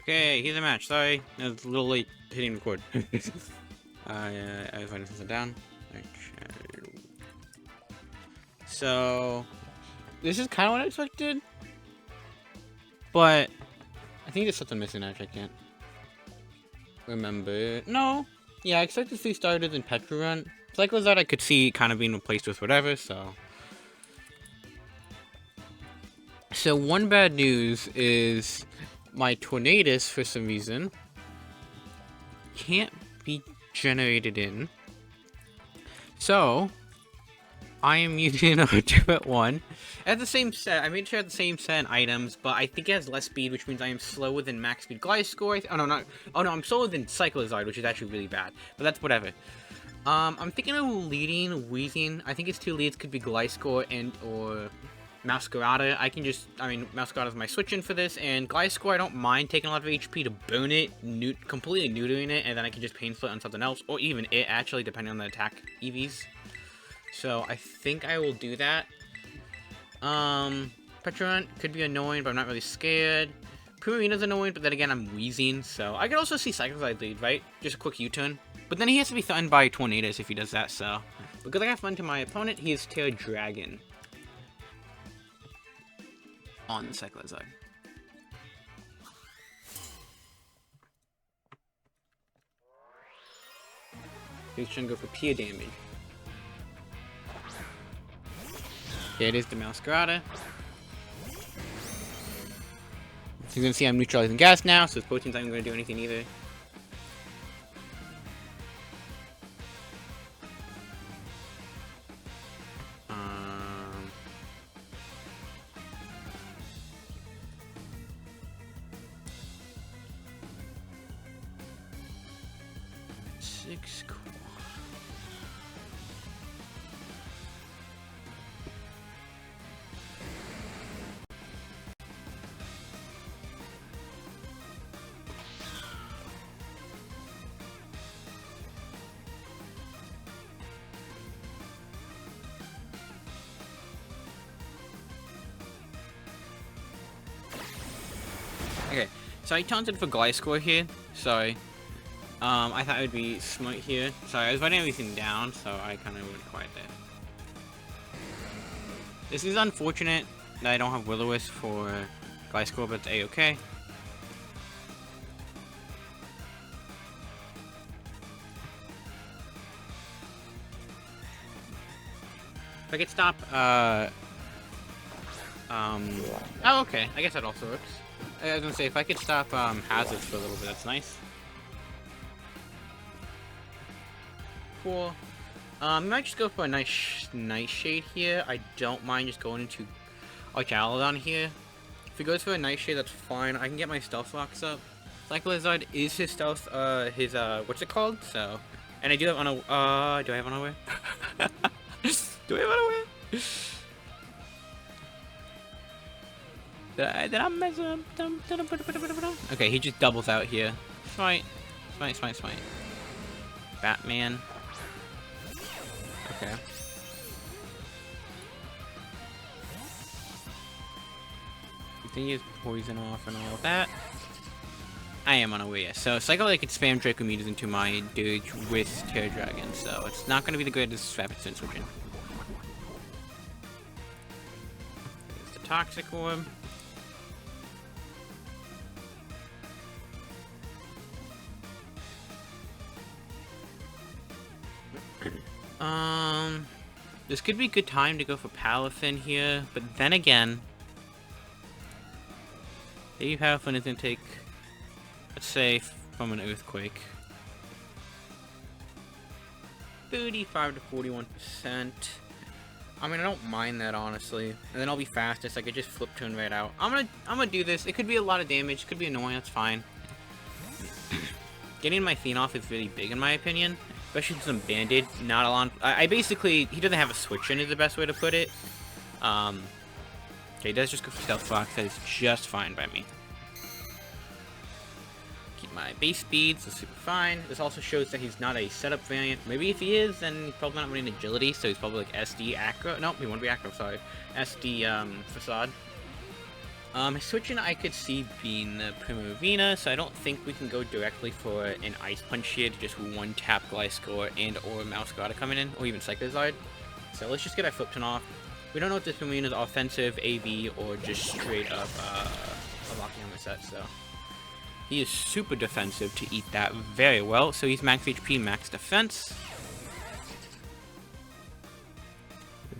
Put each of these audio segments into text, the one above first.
Okay, here's a match. Sorry, I was a little late hitting record. I was writing something down. So, this is kind of what I expected, but I think there's something missing. Actually, I can't remember. No, yeah, I expected 3 starters in Petra Run. Cycle that I could see kind of being replaced with whatever. So one bad news is my Tornadus for some reason can't be generated in. So I am using a different one. It has the same set. I made sure it had the same set items, but I think it has less speed, which means I am slower than max speed Gliscor. Oh no, I'm slower than Cyclizard, which is actually really bad. But that's whatever. I'm thinking of leading, wheezing. I think its 2 leads could be Gliscor and or Masquerada. Masquerada is my switch-in for this, and Gliscor, I don't mind taking a lot of HP to burn it, completely neutering it, and then I can just pain split on something else, or even it, actually, depending on the attack EVs. So, I think I will do that. Petron could be annoying, but I'm not really scared. Primarina's annoying, but then again, I'm wheezing, so I could also see Cyclizard lead, right? Just a quick U-turn. But then he has to be threatened by Tornadus if he does that, so... Because I got fun to my opponent, he is Terra Dragon on the Cyclizard. He's trying to go for pure damage. There it is, the Masquerada. So you're gonna see I'm neutralizing gas now, so his protein's not even gonna do anything either. Okay, so I taunted for Gliscor here. Sorry. I thought it would be Smite here. Sorry, I was writing everything down, so I kind of went quiet there. This is unfortunate that I don't have Will-O-Wisp for Gliscor, but it's A-okay. If I could stop, oh, okay. I guess that also works. I was gonna say, if I could stop, hazards for a little bit, that's nice. Cool. I might just go for a nice Nightshade here. I don't mind just going into Archaludon here. If he goes for a Nightshade, that's fine. I can get my Stealth Rocks up. Cyclizard is his Stealth, what's it called? So, and I do have do I have Unaware? Do I have Unaware? Did I mess up? Okay, he just doubles out here. Smite. Batman. Okay. Continues poison off and all of that. I am unaware, yes. So Cycle I could spam Draco Meters into my Dirge with Terra Dragon, so it's not gonna be the greatest rapid spin switching. There's the Toxic Orb. This could be a good time to go for Palafin here, but then again, maybe Palafin is going to take, let's say, from an Earthquake, 35 to 41%. I mean, I don't mind that, honestly. And then I'll be fastest, I could just flip turn right out. I'm gonna do this. It could be a lot of damage, it could be annoying, that's fine. Getting my Fiend off is really big in my opinion. Especially since I'm banded, not a lot. I basically, he doesn't have a switch in is the best way to put it. Okay, he does just go for Stealth Fox, that is just fine by me. Keep my base speed, so super fine. This also shows that he's not a setup variant. Maybe if he is, then he's probably not running agility, so he's probably like SD Acro. Nope, he won't be Acro, sorry. SD Facade. Switching I could see being the Primavera, so I don't think we can go directly for an Ice Punch here to just one-tap Gliscor and or Mousecrota coming in, or even Cyclizard. So let's just get our Flipton off. We don't know if this Primavera is offensive, AV, or just straight up a Locking Helmet set, so... He is super defensive to eat that very well, so he's max HP, max defense.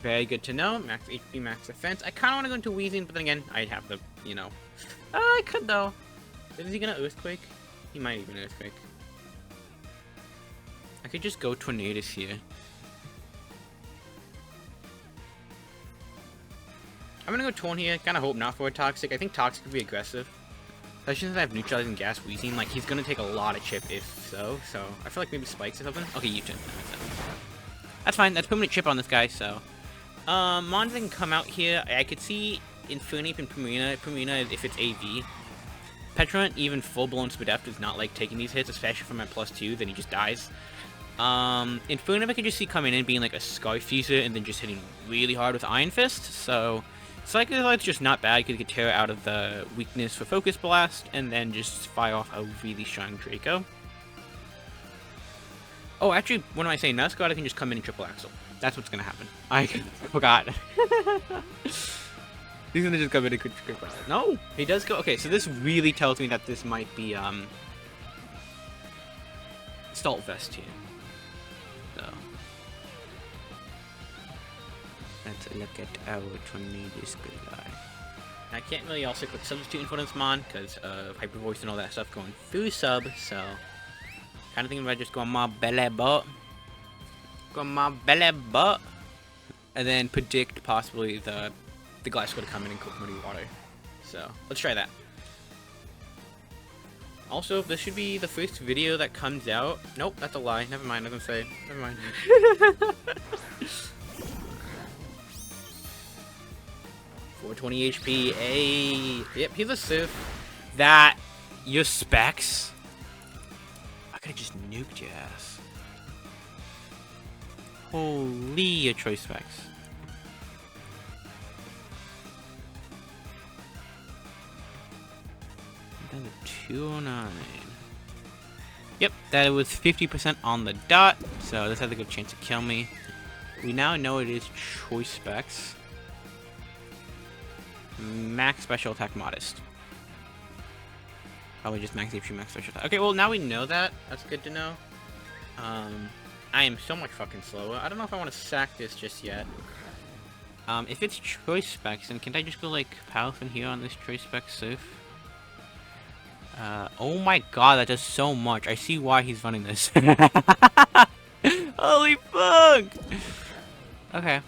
Very good to know. Max HP, max defense. I kind of want to go into Wheezing, but then again, I'd have to, you know. I could, though. Is he going to Earthquake? He might even Earthquake. I could just go Tornadus here. I'm going to go Torn here. Kind of hope not for a Toxic. I think Toxic could be aggressive. Especially since I have Neutralizing Gas Wheezing. Like, he's going to take a lot of chip if so. So, I feel like maybe Spikes or something. Okay, U-turn. That's fine. That's permanent chip on this guy, so... Mons can come out here. I could see Infernape and Primarina if it's AV. Petulant, even full-blown Spadef, does not like taking these hits, especially from my +2, then he just dies. Infernape I could just see coming in being like a Scarf User and then just hitting really hard with Iron Fist, so... Cyclizard's just not bad, because he could tear out of the weakness for Focus Blast, and then just fire off a really strong Draco. Oh, actually, what am I saying? Mousecrota can just come in and Triple Axle. That's what's gonna happen. I forgot. He's gonna just come in and triple axle. No! He does go... Okay, so this really tells me that this might be, Stalt Vest here. So... Let's look at our Tornadus good guy. I can't really also click Substitute in front of this Mon, because of Hyper Voice and all that stuff going through sub, so... Kind of thinking about just going my belly butt. And then predict possibly the Gliscor to come in and cook muddy water. So let's try that. Also, this should be the first video that comes out. Nope, that's a lie. Never mind. I was gonna say. Never mind. 420 HP. Hey. Yep, he's a Sith. That your specs. I could've just nuked your ass. Holy, your choice specs. Down to 209. Yep, that was 50% on the dot, so this has a good chance to kill me. We now know it is choice specs. Max special attack modest. Probably just max HP, max special attack. Okay, well now we know that. That's good to know. I am so much fucking slower. I don't know if I want to sack this just yet. If it's choice specs, then can't I just go like PALAFIN here on this choice spec Surf? Oh my god, that does so much. I see why he's running this. Holy fuck! Okay.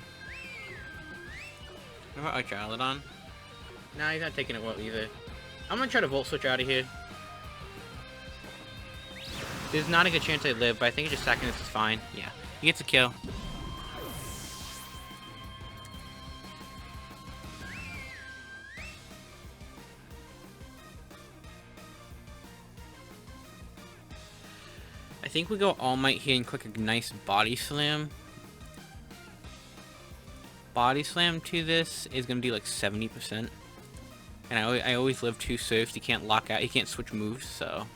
What about Archaludon? Nah, he's not taking it well either. I'm gonna try to Volt Switch out of here. There's not a good chance I live, but I think just sacking this is fine. Yeah, he gets a kill. I think we go All Might here and click a nice Body Slam. Body Slam to this is gonna do like 70%. And I always live 2 surfs. He can't lock out. He can't switch moves, so...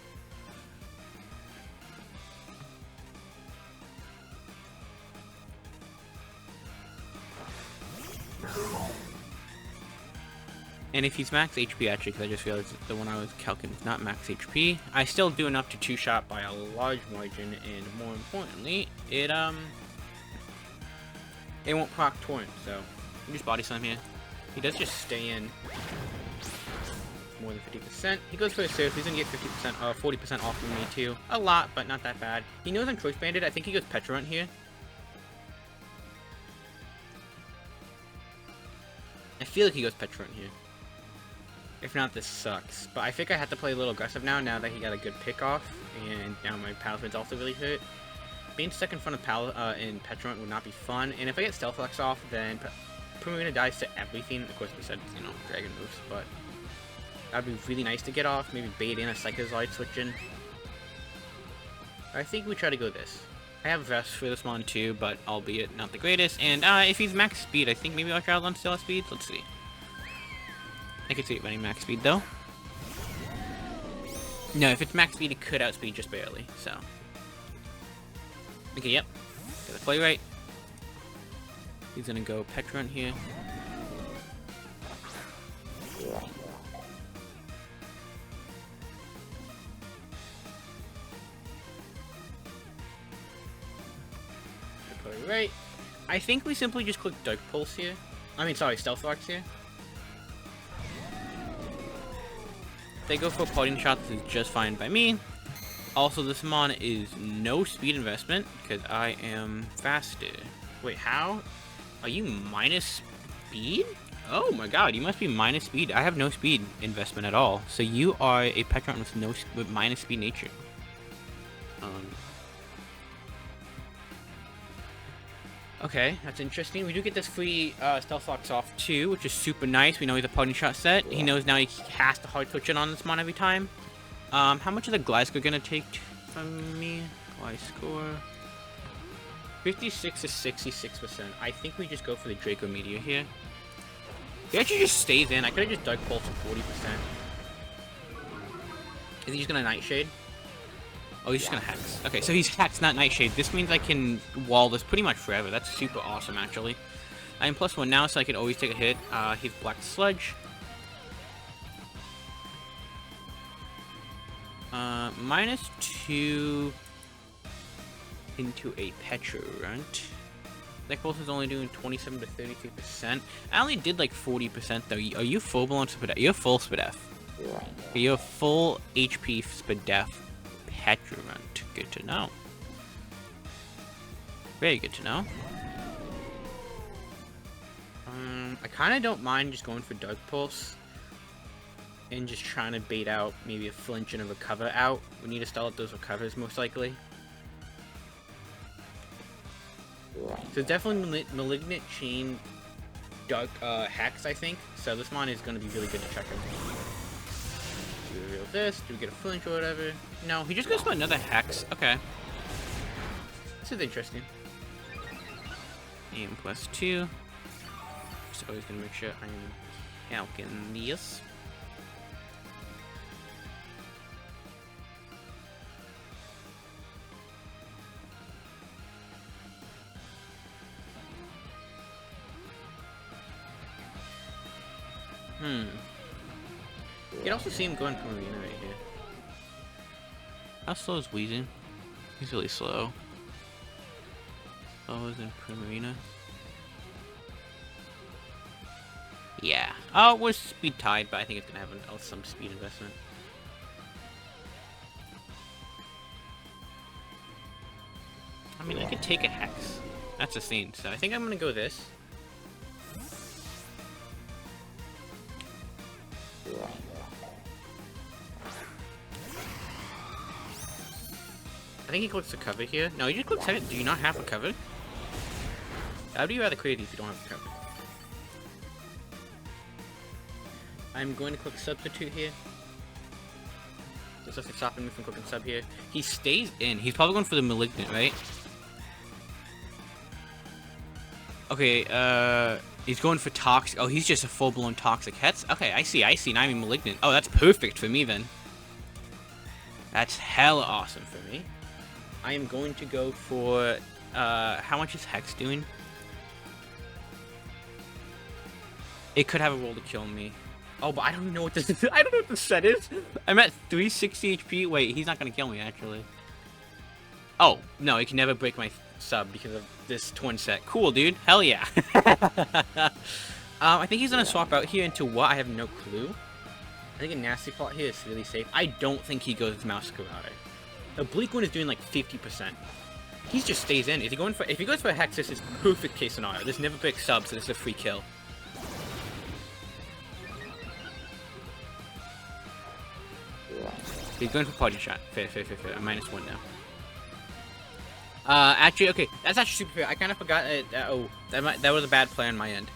And if he's max HP, actually, because I just realized the one I was calculating is not max HP, I still do enough to 2-shot by a large margin, and more importantly, it won't proc Torrent, so you just Body Slam here. He does just stay in more than 50%. He goes for a Surf, he's gonna get 50%, 40% off from me too. A lot, but not that bad. He knows I'm Choice Banded. I think he goes Petulant here. I feel like he goes Petulant here. If not, this sucks. But I think I have to play a little aggressive now that he got a good pick off, and now my Palafin's also really hurt. Being stuck in front of in Petulant would not be fun, and if I get Stealth Flex off, then Primarina dies to everything. Of course, besides, you know, Dragon moves, but that'd be really nice to get off. Maybe bait in a Cyclizard switch in. I think we try to go this. I have Vest for this one too, but albeit not the greatest. And if he's max speed, I think maybe Archaludon still has speed. Let's see. I could see it running max speed, though. No, if it's max speed, it could outspeed just barely, so. Okay, yep. Got the play right. He's gonna go Petrunt here. Play right. I think we simply just click Dark Pulse here. I mean, sorry, Stealth Rocks here. If they go for parting shots, is just fine by me. Also, this Mon is no speed investment, because I am faster. Wait, how? Are you minus speed? Oh my god, you must be minus speed. I have no speed investment at all. So you are a Petron with minus speed nature. Okay, that's interesting. We do get this free Stealth Fox off too, which is super nice. We know he's a parting shot set. He knows now he has to hard twitch it on this Mon every time. How much is the Gliscor gonna take from me? Gliscor. 56 to 66%. I think we just go for the Draco Meteor here. He actually just stays in. I could have just Dark Pulse for 40%. Is he just gonna Nightshade? Oh, he's just gonna Hex. Okay, so he's Hex, not Nightshade. This means I can wall this pretty much forever. That's super awesome, actually. I'm +1 now, so I can always take a hit. He's Black Sludge. -2 into a Petrunt. That Pulse is only doing 27 to 33%. I only did like 40% though. Are you full blown Spadef? You're full Spadef. You're full HP Spadef Petrunt. Good to know. Very good to know. I kind of don't mind just going for Dark Pulse. And just trying to bait out maybe a flinch and a recover out. We need to stall out those recovers most likely. So definitely Malignant Chain Dark Hex, I think. So this Mon is going to be really good to check him. Do we reveal this? Do we get a flinch or whatever? No, he just goes for another Hex. Okay. This is interesting. Aim +2. Just always going to make sure I'm calculating this. You can also see him going from Arena right here. How slow is Weezing? He's really slow. Slower than Primarina. Yeah. Oh, we're speed tied, but I think it's gonna have some speed investment. I mean, I could take a Hex. That's a scene, so I think I'm gonna go this. I think he clicks the cover here. No, he just clicks it. Do you not have a cover? That would be rather crazy if you don't have a cover. I'm going to click Substitute here. This doesn't stop me from clicking Sub here. He stays in. He's probably going for the Malignant, right? Okay, he's going for Toxic. Oh, he's just a full-blown Toxic Hex. Okay, I see. Now I'm Malignant. Oh, that's perfect for me then. That's hella awesome for me. I am going to go for, how much is Hex doing? It could have a roll to kill me. Oh, but I don't know what this is. I don't know what the set is. I'm at 360 HP. Wait, he's not going to kill me, actually. Oh, no, he can never break my sub because of this twin set. Cool, dude. Hell yeah. I think he's going to swap out here into what? I have no clue. I think a Nasty Plot here is really safe. I don't think he goes with Mouse Karate. The Bleak one is doing like 50%. He just stays in. If he goes for a Hex, this is perfect case scenario. This never breaks sub, so this is a free kill. He's going for Party Shot. Fair. I'm -1 now. Actually, okay. That's actually super fair. I kind of forgot. Oh, that was a bad play on my end.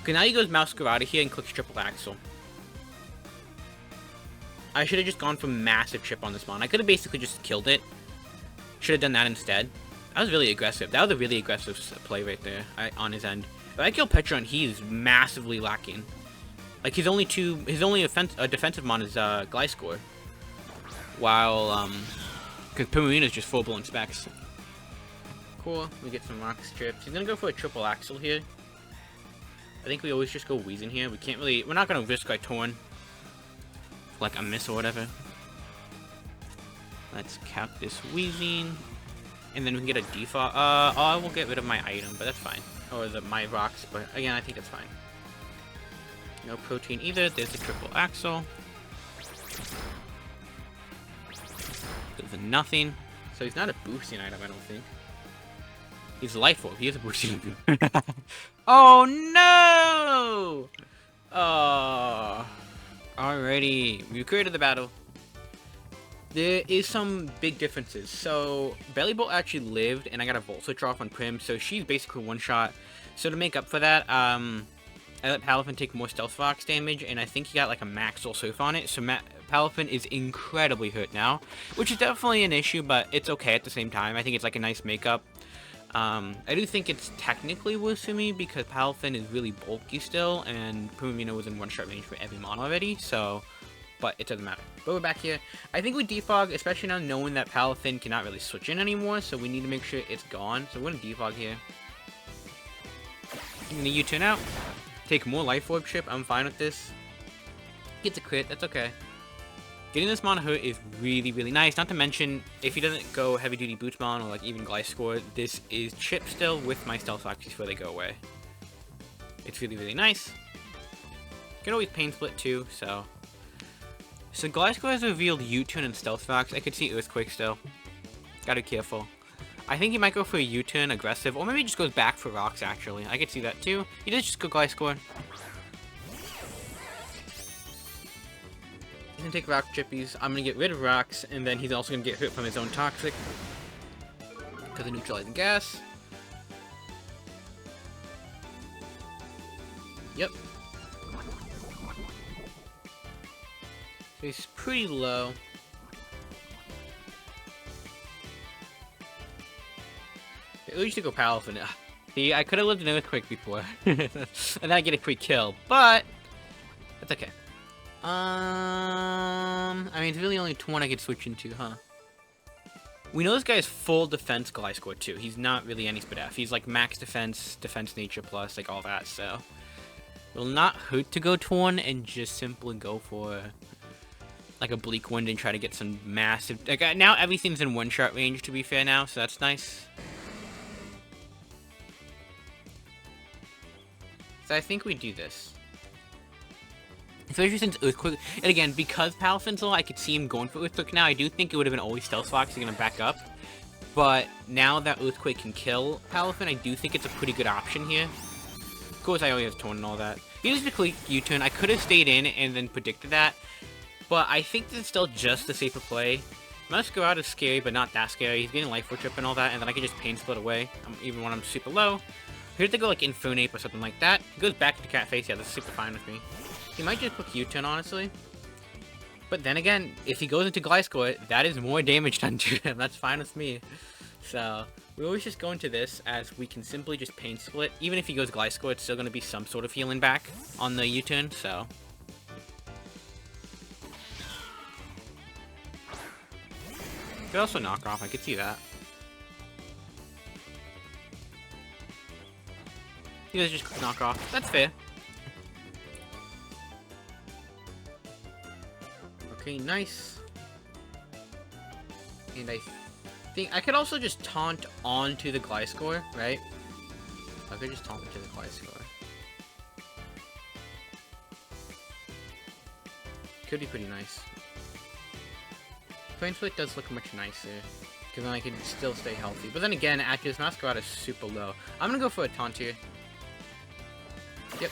Okay, now he goes Mouse Karate here and clicks Triple Axle. I should have just gone for massive chip on this Mon. I could have basically just killed it. Should have done that instead. That was really aggressive. That was a really aggressive play right there on his end. If I kill Petron, he is massively lacking. Like his only defensive mon is Gliscor, while because Pumamina is just full blown specs. Cool. We get some rock strips. He's gonna go for a triple axle here. I think we always just go Weezing here. We can't really. We're not gonna risk like Torn, like a miss or whatever. Let's cap this Weezing, and then we can get a default. I will get rid of my item, but that's fine. Or my rocks, but again, I think it's fine. No protein either. There's the triple axle. There's a nothing. So he's not a boosting item, I don't think. He's life orb. He is a boosting item. Oh no! Oh. Alrighty. We created the battle. There is some big differences. So Bellybolt actually lived, and I got a Volt Switch off on Prim, so she's basically one shot. So to make up for that, I let PALAFIN take more Stealth Fox damage, and I think he got like a max Soul Surf on it, so PALAFIN is incredibly hurt now, which is definitely an issue, but it's okay at the same time. I think it's like a nice makeup. I do think it's technically worse for me, because PALAFIN is really bulky still, and Pumamina was in one-shot range for every mon already, so... But it doesn't matter. But we're back here. I think we defog, especially now knowing that PALAFIN cannot really switch in anymore, so we need to make sure it's gone. So we're going to defog here. I'm going to U-turn out. Take more Life Orb chip. I'm fine with this. Gets a crit. That's okay. Getting this mon hurt is really, really nice. Not to mention, if he doesn't go Heavy Duty Boots mon or like even Gliscor, this is chip still with my Stealth Fox before they go away. It's really, really nice. You can always Pain Split too, so... So Gliscor has revealed U-turn and Stealth Fox. I could see Earthquake still. Gotta be careful. I think he might go for a U-turn, aggressive, or maybe he just goes back for rocks, actually. I could see that too. He does just go Gliscor. He's gonna take rock chippies. I'm gonna get rid of rocks, and then he's also gonna get hurt from his own toxic. Because of neutralizing gas. Yep. He's pretty low. At least to go PALAFIN. See, I could have lived an Earthquake before. And then I get a quick kill, but that's okay. I mean, it's really only one I could switch into, huh? We know this guy is full defense Gliscor too. He's not really any SPDA. He's like max defense, defense nature plus, like all that, so. It will not hurt to go Torn and just simply go for like a Bleak Wind and try to get some massive... Like, now everything's in one-shot range, to be fair now, so that's nice. So I think we do this. Especially since Earthquake... And again, because PALAFIN's low, I could see him going for Earthquake now. I do think it would have been always Stealth Fox, he's gonna back up. But now that Earthquake can kill PALAFIN, I do think it's a pretty good option here. Of course, I always have Torn and all that. He used a quick U-turn. I could have stayed in and then predicted that. But I think this is still just a safer play. Masquerade is scary, but not that scary. He's getting Life Orb Trip and all that, and then I can just Pain Split away, even when I'm super low. Here's to go like Infernape or something like that. He goes back into Cat Face, yeah, that's super fine with me. He might just quick U-turn, honestly. But then again, if he goes into Gliscor, that is more damage done to him. That's fine with me. So, we always just go into this as we can simply just Pain Split. Even if he goes Gliscor, it's still going to be some sort of healing back on the U-turn, so... Could also knock off, I could see that. You guys just knock off. That's fair. Okay, nice. And I think I could also just taunt onto the Gliscor, right? I could just taunt into the Gliscor. Could be pretty nice. Pain Split does look much nicer, because then I can still stay healthy. But then again, actually, this Masquerade is super low. I'm gonna go for a taunt here. Yep.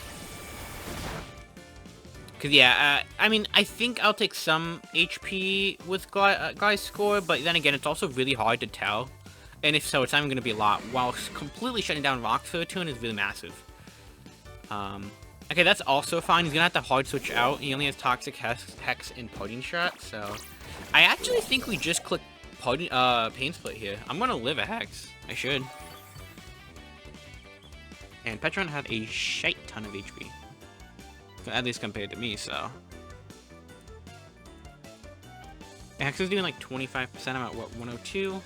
Because, yeah, I mean, I think I'll take some HP with Gliscor, but then again, it's also really hard to tell. And if so, it's not even gonna be a lot, while completely shutting down Rocks for a turn is really massive. Okay, that's also fine. He's gonna have to hard switch out. He only has Toxic, Hex, and Parting Shot, so... I actually think we just click Pain Split here. I'm gonna live a Hex. I should. And Petron has a shite ton of HP. At least compared to me, so. Hex is doing like 25%. I'm at what, 102?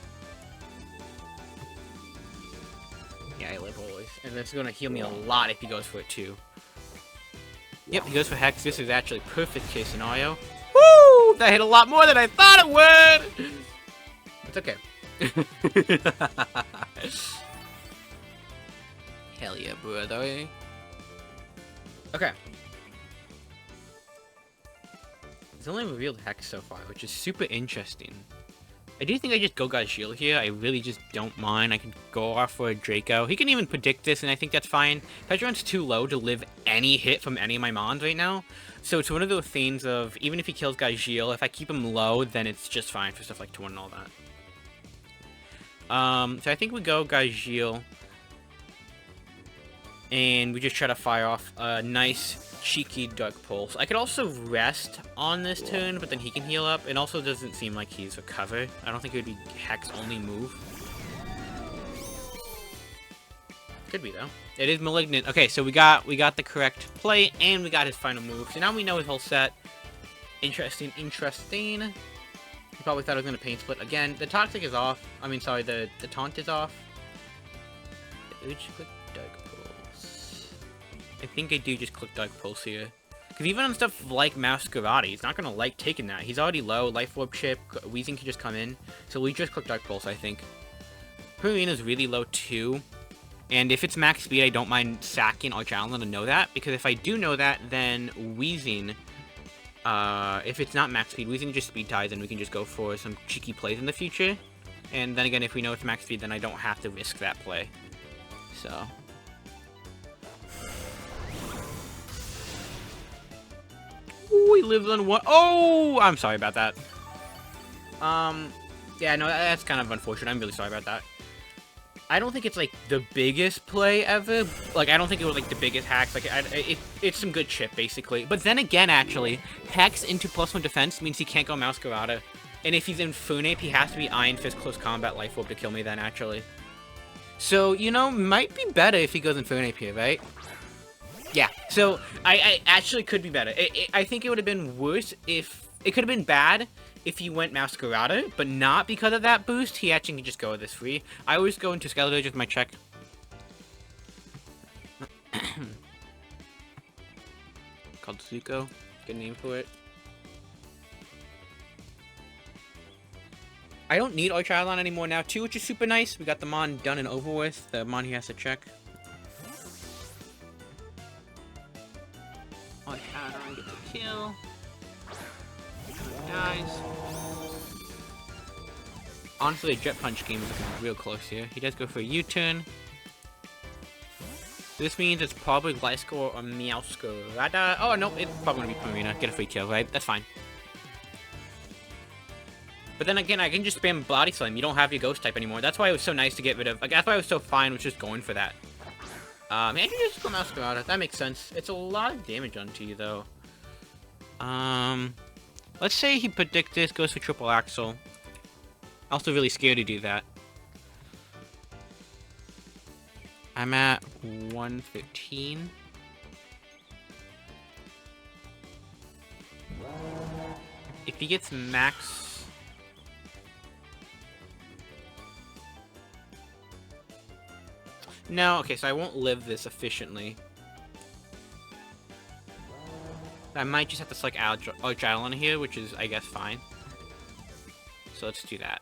Yeah, I live always. And that's gonna heal me a lot if he goes for it too. Yep, he goes for Hex. This is actually perfect case scenario. Woo! That hit a lot more than I thought it would! It's okay. Hell yeah, brother. Okay. It's only revealed Hex so far, which is super interesting. I do think I just go Shield here. I really just don't mind. I can go off for a Draco. He can even predict this, and I think that's fine. Petron's too low to live any hit from any of my mons right now. So it's one of those things of, even if he kills Shield, if I keep him low, then it's just fine for stuff like Torn and all that. So I think we go Shield. And we just try to fire off a nice, cheeky Dark Pulse. I could also rest on this turn, but then he can heal up. It also doesn't seem like he's recovered. I don't think it would be Hex only move. Could be though. It is Malignant. Okay, so we got the correct play, and we got his final move. So now we know his whole set. Interesting, interesting. He probably thought I was gonna Pain Split again. The Toxic is off. I mean, sorry, the Taunt is off. Click Dark Pulse. I think I do just click Dark Pulse here. Because even on stuff like Masquerade, he's not going to like taking that. He's already low. Life Orb chip. Weezing can just come in. So we just click Dark Pulse, I think. Purina's really low too. And if it's max speed, I don't mind sacking Archalon to know that. Because if I do know that, then Weezing... if it's not max speed, Weezing just speed ties and we can just go for some cheeky plays in the future. And then again, if we know it's max speed, then I don't have to risk that play. So... Ooh, he lives on one. Oh, I'm sorry about that. Yeah, no, that's kind of unfortunate. I'm really sorry about that. I don't think it's like the biggest play ever. Like, I don't think it was like the biggest hacks. Like, it's some good chip basically. But then again, actually, Hex into +1 defense means he can't go Masquerade. And if he's in Funape, he has to be Iron Fist close combat Life Orb to kill me then, actually. So, you know, might be better if he goes in Funape here, right? Yeah, so I actually could be better. I think it would have been worse if... It could have been bad if he went Masquerade, but not because of that boost. He actually can just go with this free. I always go into Skeletor with my check. Called Zuko. Good name for it. I don't need Archalon anymore now, too, which is super nice. We got the Mon done and over with. The Mon he has to check. Archalon gets a kill. Dies. Honestly, the Jet Punch game is looking real close here. He does go for a U-turn. This means it's probably Gliscor or Meowscarada. Oh, no, it's probably going to be Purina. Get a free kill, right? That's fine. But then again, I can just spam Body Slam. You don't have your Ghost type anymore. That's why it was so nice to get rid of. Like, that's why I was so fine with just going for that. Man, you just go Meowscarada. That makes sense. It's a lot of damage onto you, though. Let's say he predicts this, goes for Triple Axle. Also really scared to do that. I'm at 115. If he gets max... No, okay, so I won't live this efficiently. I might just have to select Archalon here, which is, I guess, fine. So let's do that.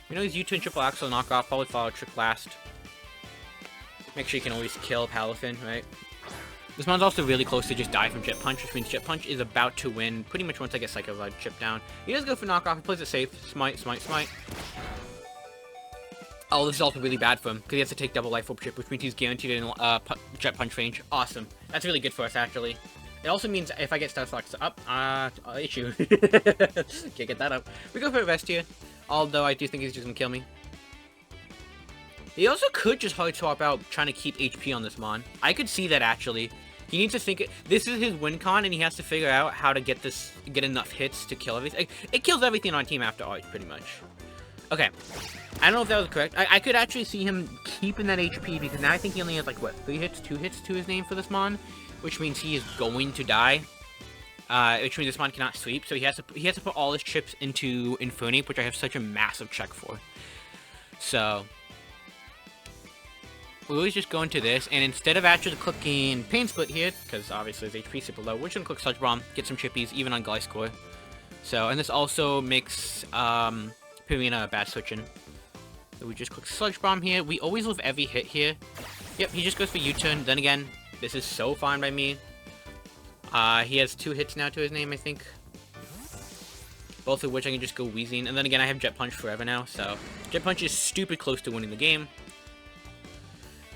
You know, he's U2 and Triple Axle knock off, probably follow Trick Blast. Make sure you can always kill Palafin, right? This one's also really close to just die from Jet Punch, which means Jet Punch is about to win pretty much once I get Psycho Blood chipped down. He does go for knockoff, he plays it safe. Smite, smite, smite. Oh, this is also really bad for him, because he has to take double Life Orb chip, which means he's guaranteed in Jet Punch range. Awesome. That's really good for us, actually. It also means if I get Star Fox up, issue. Can't get that up. We go for a Rest here, although I do think he's just gonna kill me. He also could just hard swap out trying to keep HP on this Mon. I could see that, actually. He needs to think... This is his win con, and he has to figure out how to get enough hits to kill everything. It kills everything on team after Arch, pretty much. Okay. I don't know if that was correct. I could actually see him keeping that HP, because now I think he only has, like, what, 3 hits, 2 hits to his name for this Mon, which means he is going to die. Which means this Mon cannot sweep, so he has to put all his chips into Infernape, which I have such a massive check for. So we always just go into this, and instead of actually clicking Pain Split here, because obviously his HP super low, we're just gonna click Sludge Bomb, get some chippies, even on Gliscor. So, and this also makes Purina a bad switch-in. So we just click Sludge Bomb here. We always live every hit here. Yep, he just goes for U-turn. Then again, this is so fine by me. He has 2 hits now to his name, I think. Both of which I can just go Wheezing. And then again, I have Jet Punch forever now, so Jet Punch is stupid close to winning the game.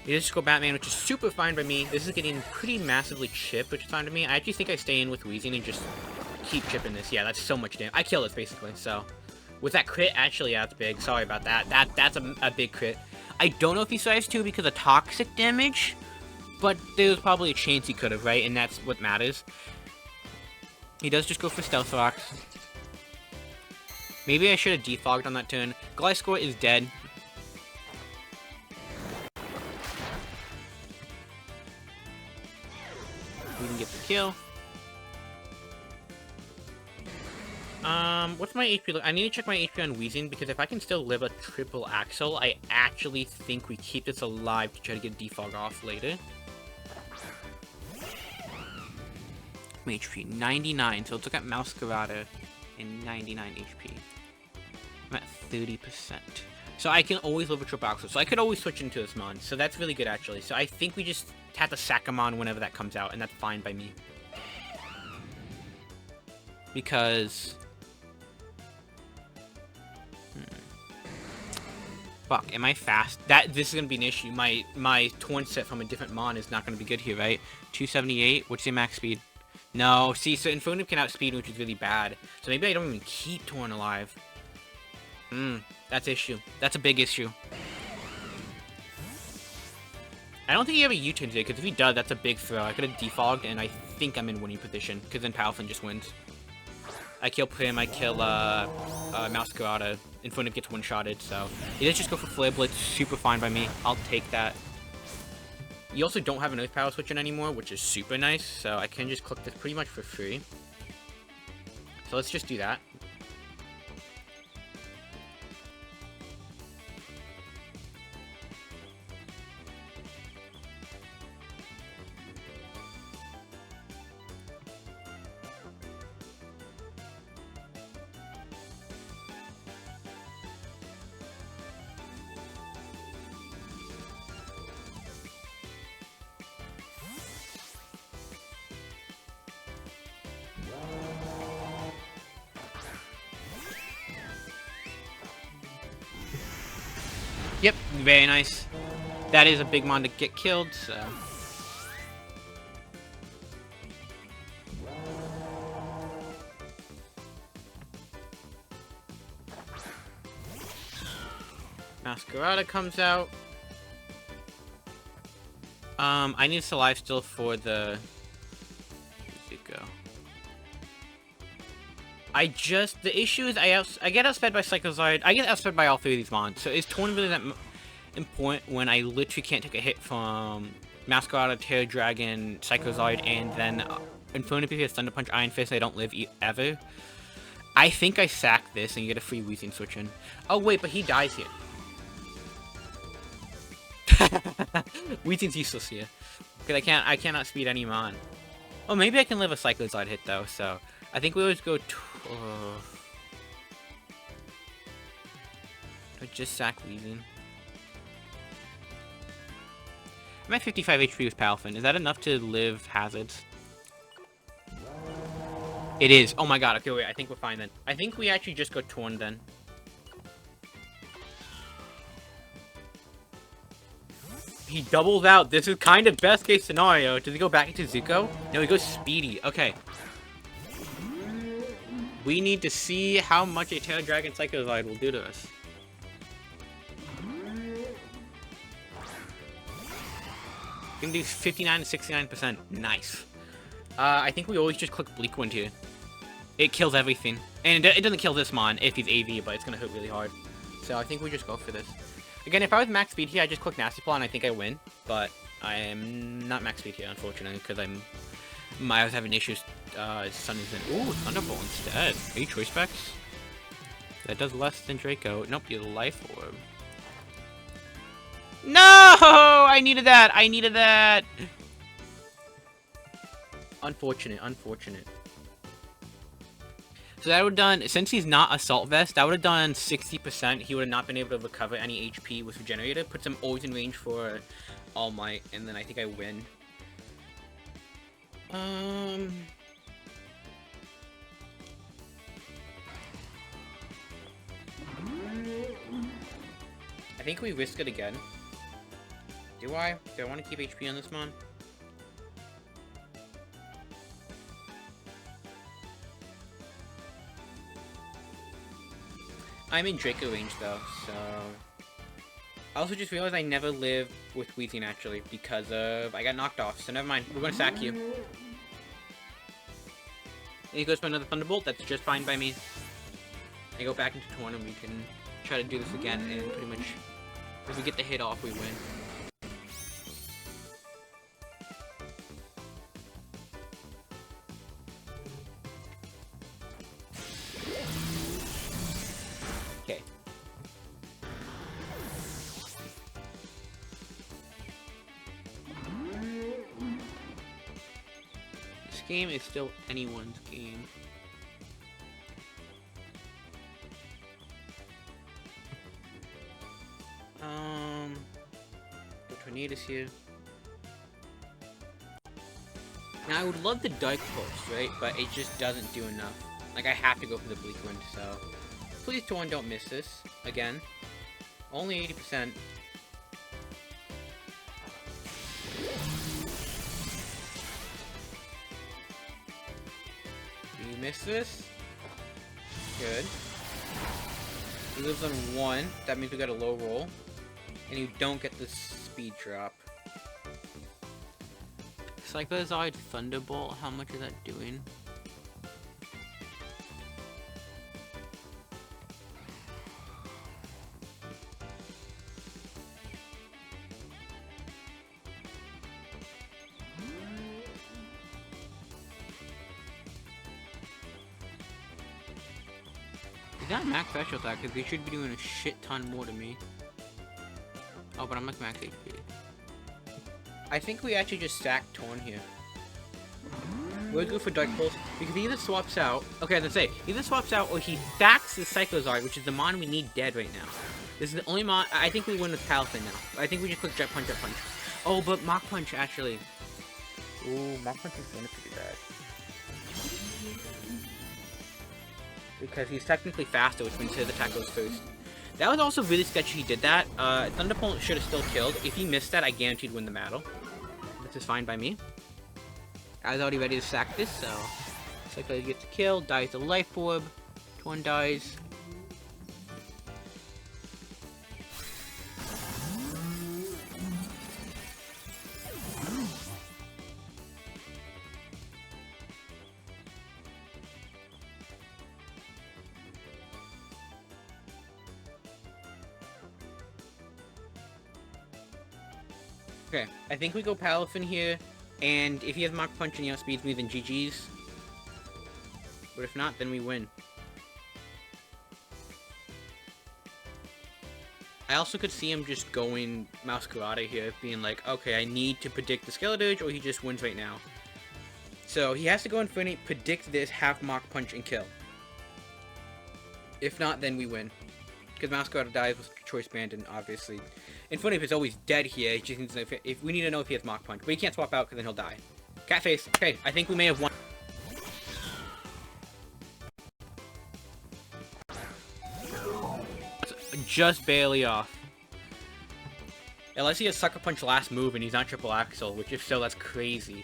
You just go Batman, which is super fine by me. This is getting pretty massively chipped, which is fine to me. I actually think I stay in with Wheezing and just keep chipping this. Yeah, that's so much damage. I kill this, basically, so... With that crit, actually, yeah, that's big. Sorry about that. That's a big crit. I don't know if he survives too because of toxic damage, but there's probably a chance he could have, right? And that's what matters. He does just go for Stealth Rocks. Maybe I should have defogged on that turn. Gliscor is dead. We can get the kill. What's my HP? I need to check my HP on Wheezing, because if I can still live a triple Axle, I actually think we keep this alive to try to get Defog off later. My HP, 99, so let's look at Masquerada in 99 HP. I'm at 30%. So I can always live a triple Axle, so I could always switch into this Mon, so that's really good actually. So I think we just have to sack a Mon whenever that comes out, and that's fine by me. Because... Fuck, am I fast? This is gonna be an issue. My torn set from a different Mon is not gonna be good here, right? 278, what's your max speed? No, see, so Infernape can outspeed, which is really bad. So maybe I don't even keep Torn alive. That's issue. That's a big issue. I don't think he have a U-turn today, because if he does, that's a big throw. I could have defogged, and I think I'm in winning position, because then PALAFIN just wins. I kill Prim, I kill Masquerada. Infernape gets one-shotted, so... He does just go for Flare Blitz, super fine by me. I'll take that. You also don't have an Earth Power switch in anymore, which is super nice, so I can just click this pretty much for free. So let's just do that. Yep, very nice. That is a big Mon to get killed, so... Masquerada comes out. I need to live still for the... Where'd it go? The issue is I get outsped by Psychozard. I get outsped by all 3 of these Mons. So is Torn really that important when I literally can't take a hit from Masquerada, Terror Dragon, Psychozard, and then Infernape if he has Thunder Punch, Iron Fist, I don't live ever. I think I sack this and you get a free Wheezing switch in. Oh wait, but he dies here. Wheezing's useless here. Because I cannot speed any Mon. Oh, maybe I can live a Psychozard hit though, so... I think we always go I just sack Wheezing. I'm at 55 HP with PALAFIN. Is that enough to live hazards? It is. Oh my god. Okay, wait. I think we're fine then. I think we actually just go Torn then. He doubles out. This is kind of best case scenario. Does he go back into Zuko? No, he goes Speedy. Okay. We need to see how much a Terror Dragon Psychozard will do to us. Gonna do 59 to 69%. Nice. I think we always just click Bleak Wind here. It kills everything. And it doesn't kill this Mon if he's AV, but it's gonna hurt really hard. So I think we just go for this. Again, if I was max speed here, I just click Nasty Plot and I think I win. But I am not max speed here, unfortunately, because I was having issues. Sun is in. Ooh, Thunderbolt instead. Are you choice specs? That does less than Draco. Nope, you're Life Orb. No! I needed that! I needed that! Unfortunate, unfortunate. So that would have done, since he's not Assault Vest, that would have done 60%. He would have not been able to recover any HP with Regenerator. Puts him always in range for All Might, and then I think I win. I think we risk it again. Do I? Do I want to keep HP on this mon? I'm in Draco range though, so... I also just realized I never lived with Weezing actually, because of... I got knocked off, so never mind. We're gonna sack you. And he goes for another Thunderbolt, that's just fine by me. I go back into Torn and we can try to do this again, and pretty much... If we get the hit off, we win. Okay. This game is still anyone's game. The Tornado's here. Now I would love the Dark Pulse, right? But it just doesn't do enough. Like I have to go for the Bleak Wind, so please Torn don't miss this again. Only 80%. You miss this? Good. He lives on 1. That means we got a low roll. And you don't get the speed drop. Cyclozard Thunderbolt, how much is that doing? Is that max special attack? Because they should be doing a shit ton more to me. Oh, but I'm like max HP. I think we actually just stack Torn here. We'll go for Dark Pulse, because he either swaps out... Okay, I was gonna say, either swaps out or he stacks the Cyclozard, which is the mon we need dead right now. This is the only mon... I think we win with PALAFIN now. I think we just click Jet Punch, Jet Punch. Oh, but Mach Punch, actually. Ooh, Mach Punch is going to be bad. Because he's technically faster, which means his attack goes first. That was also really sketchy he did that. Thunderbolt should have still killed. If he missed that, I guaranteed win the battle. This is fine by me. I was already ready to sack this, so... Cycler gets a kill, dies the Life Orb. Torn dies. Okay, I think we go PALAFIN here, and if he has Mach Punch and he outspeeds me, then GG's. But if not, then we win. I also could see him just going Mouse Karate here, being like, okay, I need to predict the Skeletorge, or he just wins right now. So he has to go Infinite, predict this, have Mach Punch, and kill. If not, then we win. Because Mouse Karate dies with Choice Band, and obviously... Infinite is always dead here, he just needs to know if we need to know if he has Mach Punch. But he can't swap out, because then he'll die. Catface. Okay, I think we may have won. Just barely off. Unless he has Sucker Punch last move and he's not Triple Axel, which if so, that's crazy.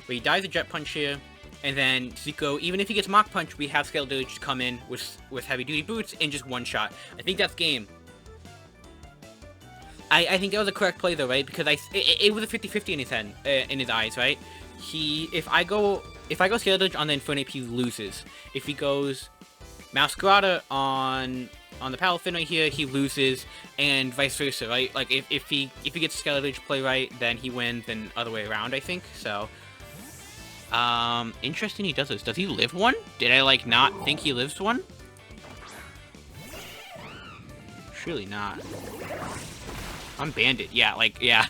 But he dies a Jet Punch here, and then Zico, even if he gets Mach Punch, we have Skeletorge come in with Heavy Duty Boots and just one shot. I think that's game. I think that was a correct play though, right? Because it was a 50-50 in his head, in his eyes, right? If I go Skeletorge on the Infernape, he loses. If he goes Masquerada on the PALAFIN right here, he loses, and vice versa, right? Like, if he gets Skeletor to play right, then he wins, and other way around, I think. So, interesting he does this. Does he live one? Did I, like, not think he lives one? Surely not. I'm Bandit. Yeah, like, yeah.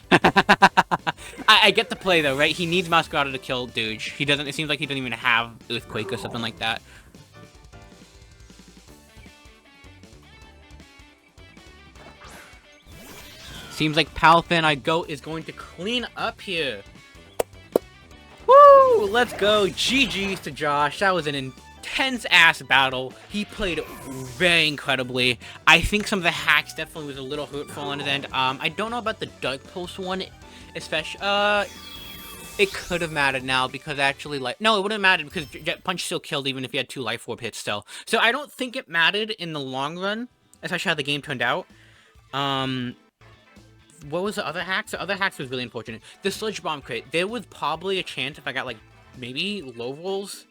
I get the play, though, right? He needs Masquerada to kill Douge. He doesn't, it seems like he doesn't even have Earthquake or something like that. Seems like PALAFIN is going to clean up here. Woo! Let's go. GG's to Josh. That was an intense-ass battle. He played very incredibly. I think some of the hacks definitely was a little hurtful on his end. I don't know about the Dark Pulse one, especially. It could have mattered now because actually, like, no, it wouldn't have mattered because Jet Punch still killed even if he had 2 Life Orb hits still. So I don't think it mattered in the long run, especially how the game turned out. What was the other hacks? The other hacks was really unfortunate. The Sludge Bomb crit, there was probably a chance if I got, like, maybe low rolls,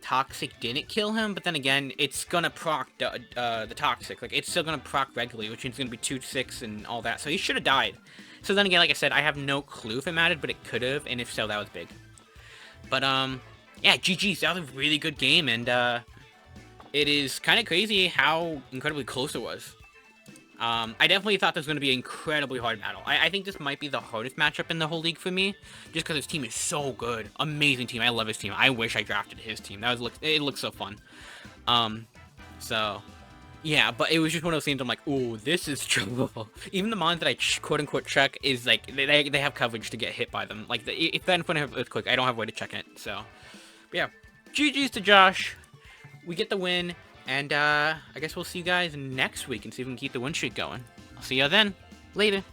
Toxic didn't kill him, but then again, it's gonna proc the Toxic. Like, it's still gonna proc regularly, which means it's gonna be 2-6 and all that, so he should have died. So then again, like I said, I have no clue if it mattered, but it could have, and if so, that was big. But, yeah, GG's, that was a really good game, and, it is kind of crazy how incredibly close it was. I definitely thought this was going to be an incredibly hard battle. I think this might be the hardest matchup in the whole league for me, just because his team is so good. Amazing team. I love his team. I wish I drafted his team. It looks so fun. So, yeah, but it was just one of those things I'm like, ooh, this is trouble. Even the mons that I quote-unquote check is, like, they have coverage to get hit by them. Like, if they're in front of Earthquake, I don't have a way to check it, so. But yeah, GG's to Josh. We get the win. And, I guess we'll see you guys next week and see if we can keep the win streak going. I'll see you then. Later.